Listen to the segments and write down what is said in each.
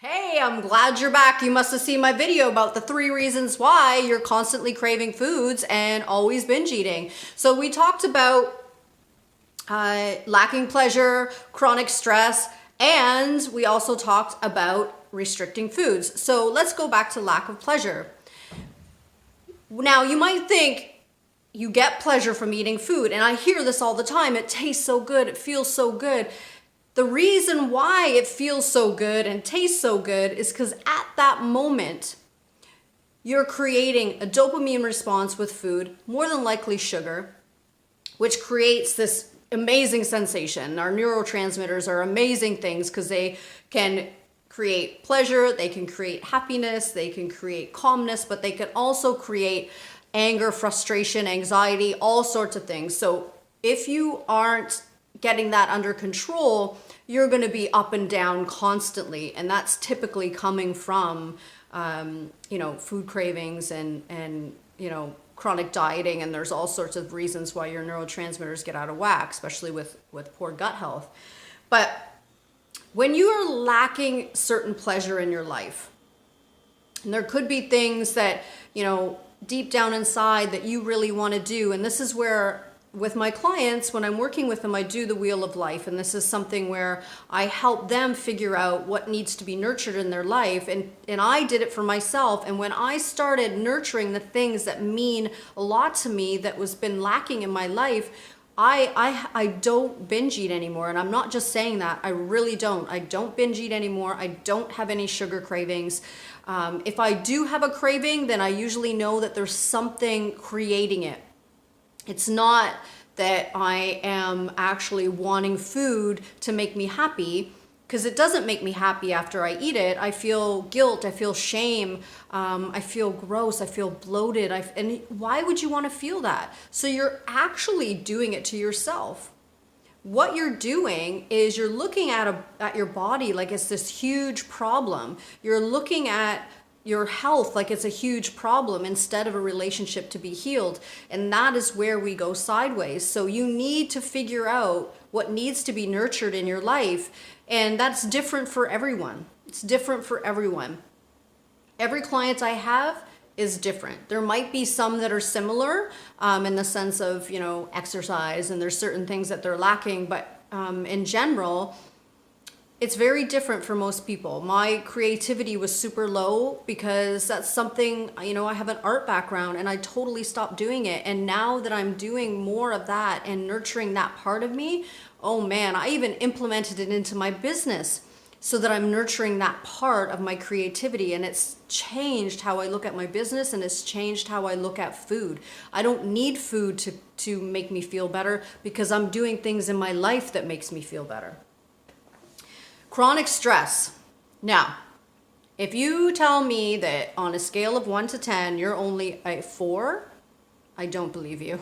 Hey, I'm glad you're back. You must have seen my video about the 3 reasons why you're constantly craving foods and always binge eating. So we talked about lacking pleasure, chronic stress, and we also talked about restricting foods. So let's go back to lack of pleasure. Now, you might think you get pleasure from eating food, and I hear this all the time. It tastes so good, it feels so good. The reason why it feels so good and tastes so good is because at that moment, you're creating a dopamine response with food, more than likely sugar, which creates this amazing sensation. Our neurotransmitters are amazing things because they can create pleasure, they can create happiness, they can create calmness, but they can also create anger, frustration, anxiety, all sorts of things. So if you aren't getting that under control, you're going to be up and down constantly, and that's typically coming from food cravings and chronic dieting, and there's all sorts of reasons why your neurotransmitters get out of whack, especially with poor gut health. But when you are lacking certain pleasure in your life, and there could be things that deep down inside that you really want to do, and this is where with my clients, when I'm working with them, I do the wheel of life. And this is something where I help them figure out what needs to be nurtured in their life. And I did it for myself. And when I started nurturing the things that mean a lot to me, that was been lacking in my life, I don't binge eat anymore. And I'm not just saying that, I really don't. I don't binge eat anymore. I don't have any sugar cravings. If I do have a craving, then I usually know that there's something creating it. It's not that I am actually wanting food to make me happy, because it doesn't make me happy after I eat it. I feel guilt, I feel shame, I feel gross, I feel bloated. And why would you want to feel that? So you're actually doing it to yourself. What you're doing is you're looking at your body like it's this huge problem. You're looking at your health like it's a huge problem instead of a relationship to be healed. And that is where we go sideways. So you need to figure out what needs to be nurtured in your life. And that's different for everyone. It's different for everyone. Every client I have is different. There might be some that are similar in the sense of, exercise, and there's certain things that they're lacking. But in general, it's very different for most people. My creativity was super low because that's something, I have an art background, and I totally stopped doing it. And now that I'm doing more of that and nurturing that part of me, oh man, I even implemented it into my business so that I'm nurturing that part of my creativity. And it's changed how I look at my business, and it's changed how I look at food. I don't need food to make me feel better, because I'm doing things in my life that makes me feel better. Chronic stress. Now, if you tell me that on a scale of 1 to 10, you're only a 4, I don't believe you.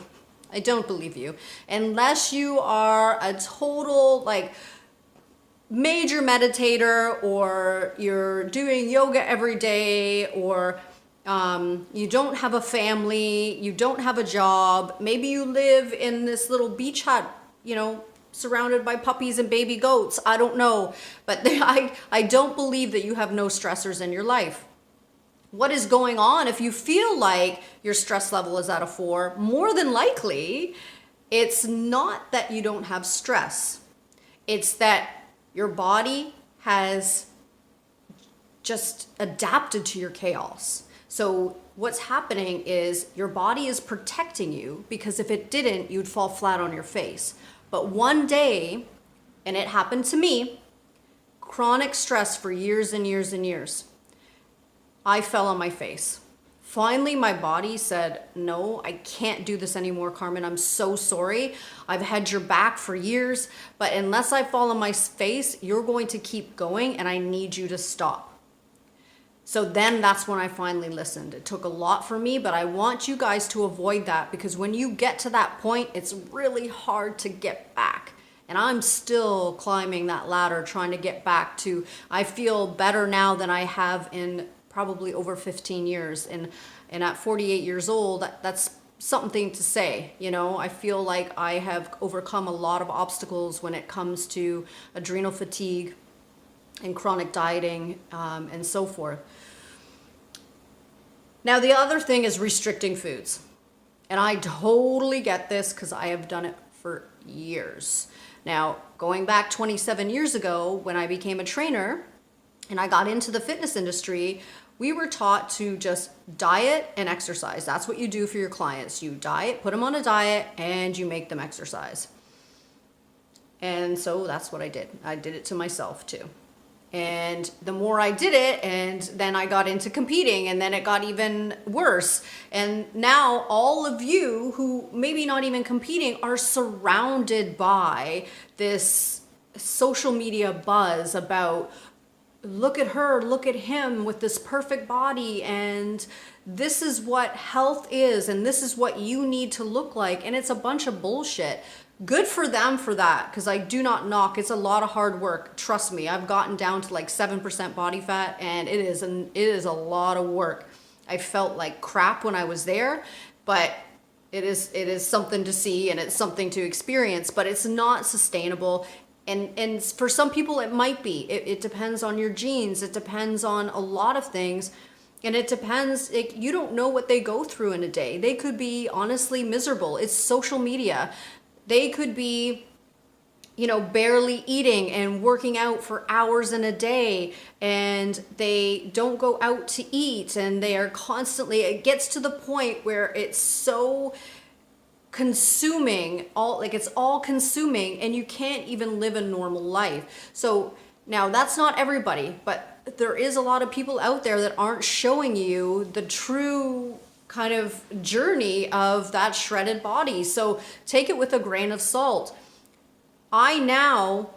I don't believe you. Unless you are a total, major meditator, or you're doing yoga every day, or you don't have a family, you don't have a job, maybe you live in this little beach hut, surrounded by puppies and baby goats. I don't know. But I don't believe that you have no stressors in your life. What is going on if you feel like your stress level is at a 4? More than likely, it's not that you don't have stress. It's that your body has just adapted to your chaos. So what's happening is your body is protecting you, because if it didn't, you'd fall flat on your face. But one day, and it happened to me, chronic stress for years and years and years, I fell on my face. Finally, my body said, no, I can't do this anymore, Carmen. I'm so sorry. I've had your back for years, but unless I fall on my face, you're going to keep going, and I need you to stop. So then that's when I finally listened. It took a lot for me, but I want you guys to avoid that, because when you get to that point, it's really hard to get back. And I'm still climbing that ladder, trying to get back to, I feel better now than I have in probably over 15 years. And at 48 years old, that's something to say. I feel like I have overcome a lot of obstacles when it comes to adrenal fatigue, and chronic dieting, and so forth. Now, the other thing is restricting foods. And I totally get this because I have done it for years. Now, going back 27 years ago when I became a trainer and I got into the fitness industry, we were taught to just diet and exercise. That's what you do for your clients. You diet, put them on a diet, and you make them exercise. And so that's what I did. I did it to myself too. And the more I did it, and then I got into competing, and then it got even worse. And now all of you who maybe not even competing are surrounded by this social media buzz about, look at her, look at him with this perfect body, and this is what health is, and this is what you need to look like. And it's a bunch of bullshit. Good for them for that, because I do not knock. It's a lot of hard work. Trust me, I've gotten down to like 7% body fat, and it is a lot of work. I felt like crap when I was there, but it is something to see, and it's something to experience, but it's not sustainable. And for some people it might be. It depends on your genes. It depends on a lot of things. And it depends, you don't know what they go through in a day. They could be honestly miserable. It's social media. They could be, barely eating and working out for hours in a day, and they don't go out to eat, and they are constantly, it gets to the point where it's so consuming, it's all consuming, and you can't even live a normal life. So now that's not everybody, but there is a lot of people out there that aren't showing you the true kind of journey of that shredded body. So take it with a grain of salt. I now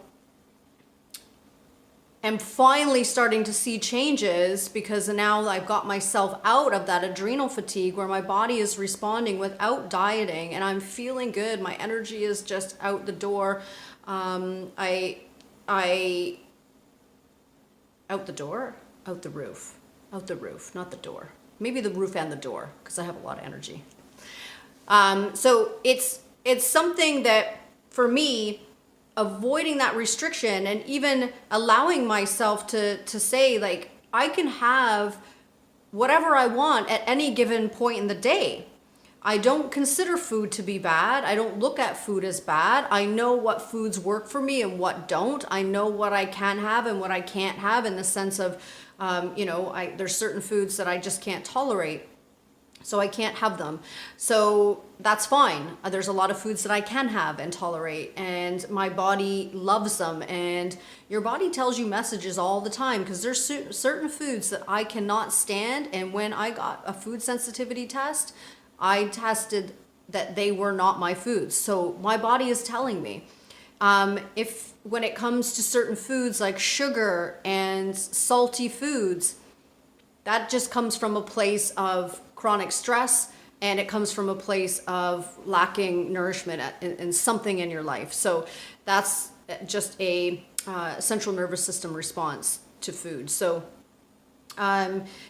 am finally starting to see changes because now I've got myself out of that adrenal fatigue where my body is responding without dieting, and I'm feeling good. My energy is just out the door. I out the door, out the roof, not the door. Maybe the roof and the door, because I have a lot of energy. So it's something that, for me, avoiding that restriction and even allowing myself to say, like, I can have whatever I want at any given point in the day. I don't consider food to be bad. I don't look at food as bad. I know what foods work for me and what don't. I know what I can have and what I can't have, in the sense of, there's certain foods that I just can't tolerate, so I can't have them. So that's fine. There's a lot of foods that I can have and tolerate, and my body loves them. And your body tells you messages all the time, because there's certain foods that I cannot stand. And when I got a food sensitivity test, I tested that they were not my foods. So my body is telling me. If when it comes to certain foods like sugar and salty foods, that just comes from a place of chronic stress, and it comes from a place of lacking nourishment in something in your life. So that's just a central nervous system response to food. So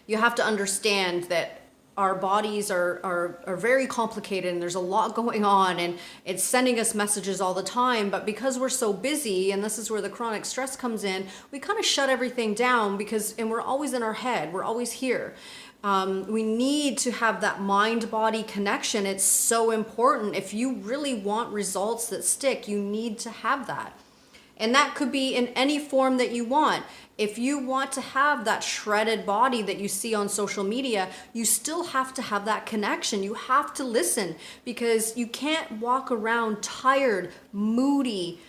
you have to understand that our bodies are very complicated, and there's a lot going on, and it's sending us messages all the time. But because we're so busy, and this is where the chronic stress comes in, we kind of shut everything down, and we're always in our head. We're always here. We need to have that mind-body connection. It's so important. If you really want results that stick, you need to have that. And that could be in any form that you want. If you want to have that shredded body that you see on social media, you still have to have that connection. You have to listen, because you can't walk around tired, moody,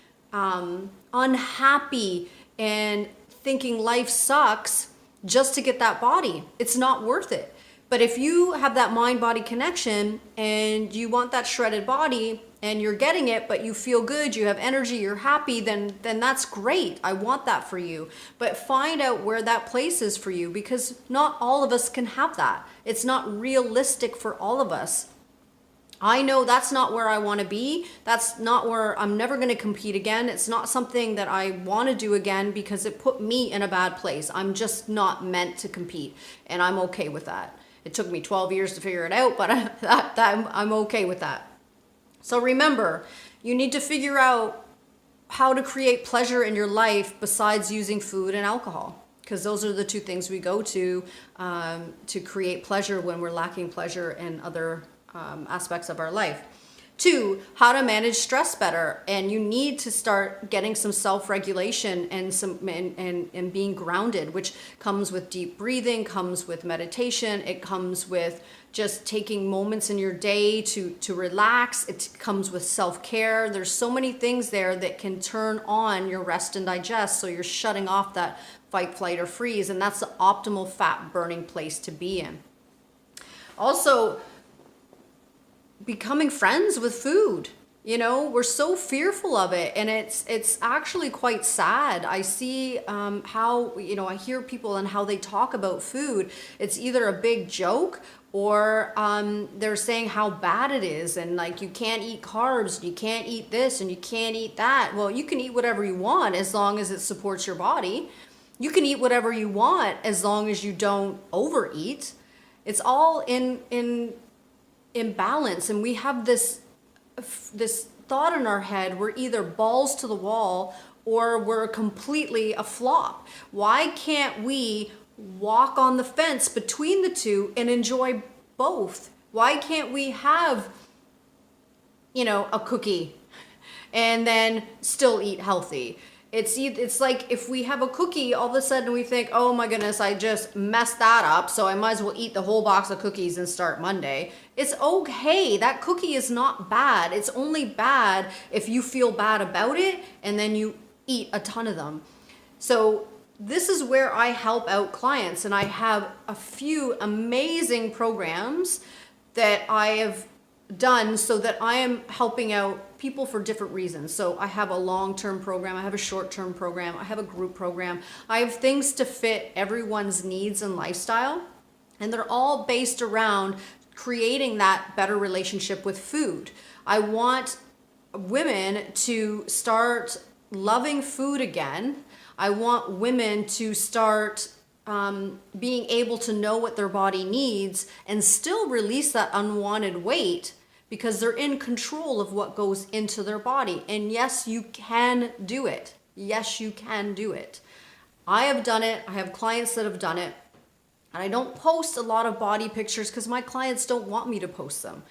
unhappy, and thinking life sucks just to get that body. It's not worth it. But if you have that mind-body connection and you want that shredded body, and you're getting it, but you feel good, you have energy, you're happy, then that's great. I want that for you. But find out where that place is for you, because not all of us can have that. It's not realistic for all of us. I know that's not where I want to be. That's not where I'm never going to compete again. It's not something that I want to do again, because it put me in a bad place. I'm just not meant to compete, and I'm okay with that. It took me 12 years to figure it out, but I'm okay with that. So remember, you need to figure out how to create pleasure in your life besides using food and alcohol, because those are the two things we go to create pleasure when we're lacking pleasure in other aspects of our life. 2, how to manage stress better. And you need to start getting some self-regulation and being grounded, which comes with deep breathing, comes with meditation. It comes with just taking moments in your day to relax. It comes with self-care. There's so many things there that can turn on your rest and digest. So you're shutting off that fight, flight, or freeze. And that's the optimal fat burning place to be in. Also, becoming friends with food. We're so fearful of it, and it's actually quite sad. I see how, I hear people and how they talk about food. It's either a big joke or they're saying how bad it is, and like, you can't eat carbs, you can't eat this, and you can't eat that. Well, you can eat whatever you want as long as it supports your body. You can eat whatever you want as long as you don't overeat. It's all in balance, and we have this thought in our head: we're either balls to the wall or we're completely a flop. Why can't we walk on the fence between the two and enjoy both? Why can't we have a cookie and then still eat healthy? It's like, if we have a cookie, all of a sudden we think, oh my goodness, I just messed that up, so I might as well eat the whole box of cookies and start Monday. It's okay. That cookie is not bad. It's only bad if you feel bad about it and then you eat a ton of them. So this is where I help out clients, and I have a few amazing programs that I have done so that I am helping out people for different reasons. So I have a long-term program, I have a short-term program, I have a group program. I have things to fit everyone's needs and lifestyle, and they're all based around creating that better relationship with food. I want women to start loving food again. I want women to start being able to know what their body needs and still release that unwanted weight, because they're in control of what goes into their body. And yes, you can do it. Yes, you can do it. I have done it. I have clients that have done it. And I don't post a lot of body pictures because my clients don't want me to post them.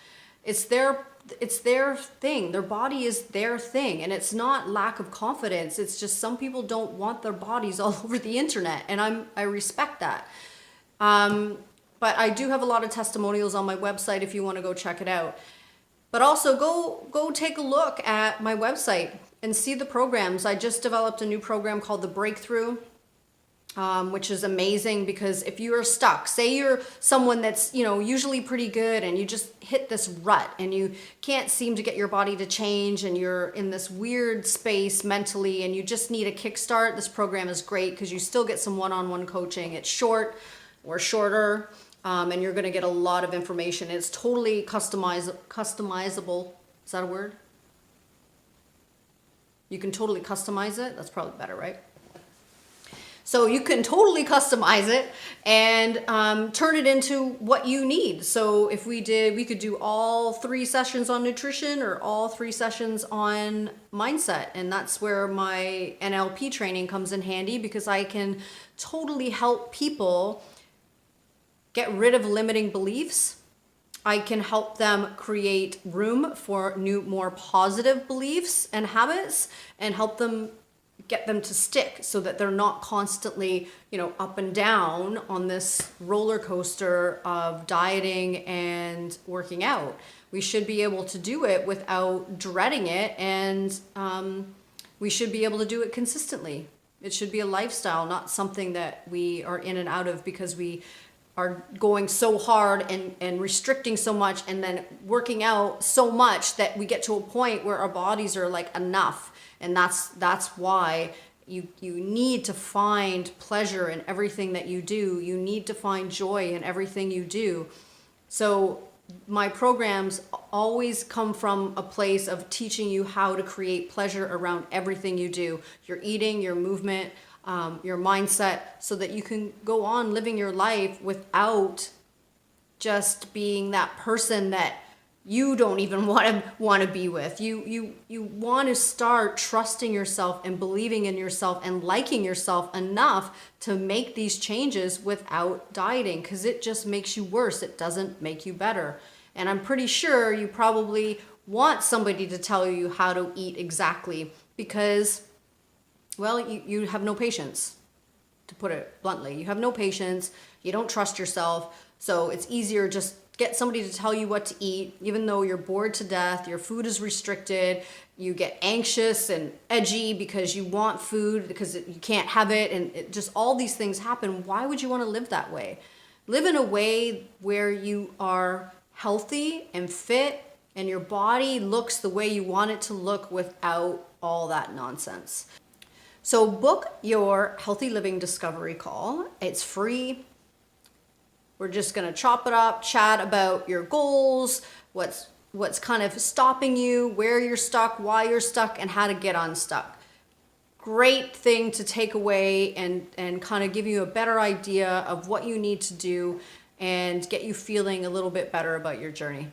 It's their thing. Their body is their thing. And it's not lack of confidence. It's just some people don't want their bodies all over the internet. And I respect that. But I do have a lot of testimonials on my website if you want to go check it out. But also go take a look at my website and see the programs. I just developed a new program called The Breakthrough, which is amazing, because if you are stuck, say you're someone that's, usually pretty good, and you just hit this rut and you can't seem to get your body to change, and you're in this weird space mentally and you just need a kickstart, this program is great because you still get some one-on-one coaching. It's short or shorter. And you're going to get a lot of information. It's totally customizable. Is that a word? You can totally customize it. That's probably better, right? So you can totally customize it and turn it into what you need. So if we could do all 3 sessions on nutrition or all 3 sessions on mindset. And that's where my NLP training comes in handy, because I can totally help people get rid of limiting beliefs. I can help them create room for new, more positive beliefs and habits, and help them get them to stick so that they're not constantly, up and down on this roller coaster of dieting and working out. We should be able to do it without dreading it, and we should be able to do it consistently. It should be a lifestyle, not something that we are in and out of because we are going so hard and restricting so much and then working out so much that we get to a point where our bodies are like, enough. And that's why you need to find pleasure in everything that you do. You need to find joy in everything you do. So my programs always come from a place of teaching you how to create pleasure around everything you do. Your eating, your movement, your mindset, so that you can go on living your life without just being that person that you don't even want to be with. You want to start trusting yourself and believing in yourself and liking yourself enough to make these changes without dieting, because it just makes you worse. It doesn't make you better. And I'm pretty sure you probably want somebody to tell you how to eat exactly because, well, you have no patience, to put it bluntly. You have no patience. You don't trust yourself. So it's easier just get somebody to tell you what to eat, even though you're bored to death, your food is restricted, you get anxious and edgy because you want food because you can't have it, and just all these things happen. Why would you want to live that way? Live in a way where you are healthy and fit and your body looks the way you want it to look without all that nonsense. So book your Healthy Living Discovery Call. It's free. We're just going to chop it up, chat about your goals, what's kind of stopping you, where you're stuck, why you're stuck, and how to get unstuck. Great thing to take away and kind of give you a better idea of what you need to do and get you feeling a little bit better about your journey.